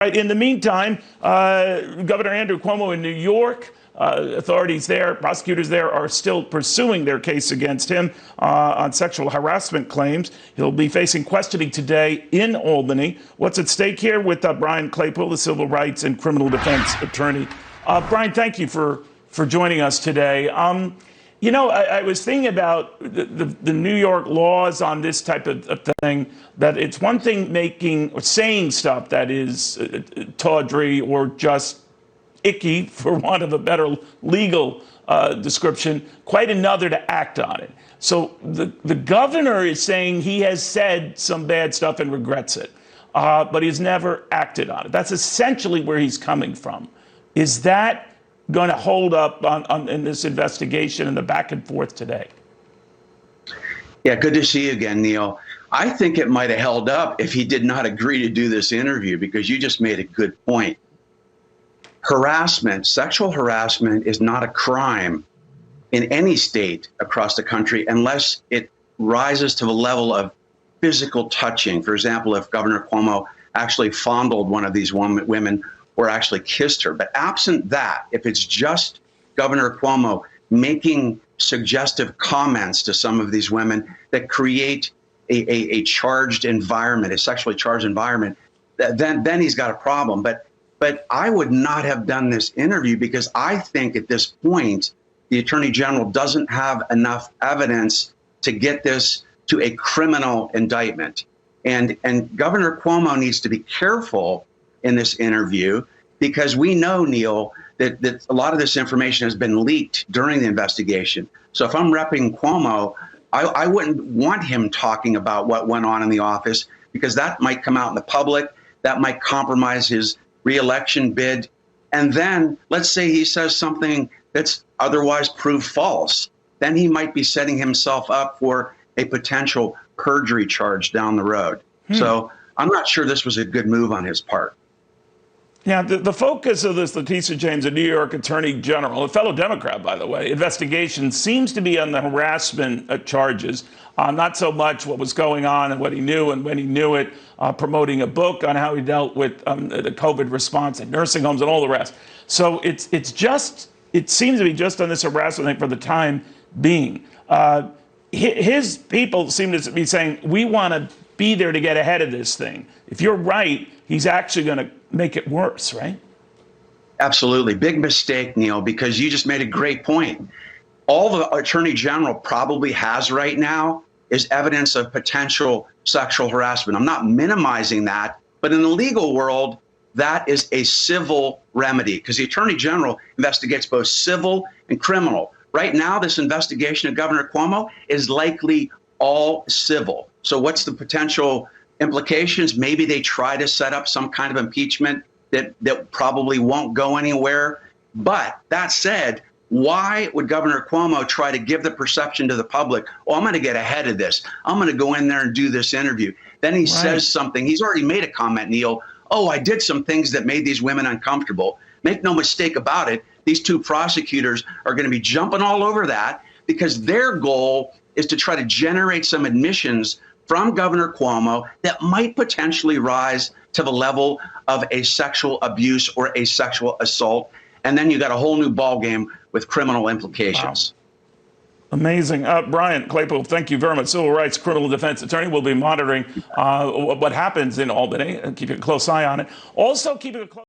Right. In the meantime, Governor Andrew Cuomo in New York, authorities there, prosecutors there are still pursuing their case against him on sexual harassment claims. He'll be facing questioning today in Albany. What's at stake here with Brian Claypool, the civil rights and criminal defense attorney. Brian, thank you for joining us today. You know, I was thinking about the New York laws on this type of thing, that it's one thing making or saying stuff that is tawdry or just icky, for want of a better legal description, quite another to act on it. So the governor is saying he has said some bad stuff and regrets it, but he's never acted on it. That's essentially where he's coming from. Is that going to hold up in this investigation and the back and forth today? Yeah, good to see you again, Neil. I think it might have held up if he did not agree to do this interview, because you just made a good point. Harassment, sexual harassment, is not a crime in any state across the country unless it rises to the level of physical touching. For example, if Governor Cuomo actually fondled one of these women or actually kissed her. But absent that, if it's just Governor Cuomo making suggestive comments to some of these women that create a charged environment, a sexually charged environment, then he's got a problem. But I would not have done this interview, because I think at this point, the Attorney General doesn't have enough evidence to get this to a criminal indictment. And Governor Cuomo needs to be careful in this interview, because we know, Neil, that a lot of this information has been leaked during the investigation. So if I'm repping Cuomo, I wouldn't want him talking about what went on in the office, because that might come out in the public, that might compromise his re-election bid. And then let's say he says something that's otherwise proved false. Then he might be setting himself up for a potential perjury charge down the road. So I'm not sure this was a good move on his part. Yeah, the focus of this Letitia James, a New York Attorney General, a fellow Democrat, by the way, investigation seems to be on the harassment charges, not so much what was going on and what he knew and when he knew it, promoting a book on how he dealt with the COVID response in nursing homes and all the rest. So it seems to be just on this harassment thing for the time being. His people seem to be saying, we want to be there to get ahead of this thing. If you're right, he's actually going to make it worse, right? Absolutely. Big mistake, Neil, because you just made a great point. All the Attorney General probably has right now is evidence of potential sexual harassment. I'm not minimizing that, but in the legal world, that is a civil remedy, because the Attorney General investigates both civil and criminal. Right now, this investigation of Governor Cuomo is likely all civil. So what's the potential implications? Maybe they try to set up some kind of impeachment that probably won't go anywhere. But that said, why would Governor Cuomo try to give the perception to the public, oh, I'm going to get ahead of this, I'm going to go in there and do this interview? Then he says something. He's already made a comment, Neil. Oh, I did some things that made these women uncomfortable. Make no mistake about it, these two prosecutors are going to be jumping all over that, because their goal is to try to generate some admissions from Governor Cuomo that might potentially rise to the level of a sexual abuse or a sexual assault. And then you got a whole new ballgame with criminal implications. Wow. Amazing. Brian Claypool, thank you very much. Civil rights criminal defense attorney. Will be monitoring what happens in Albany and keeping a close eye on it. Also keeping a close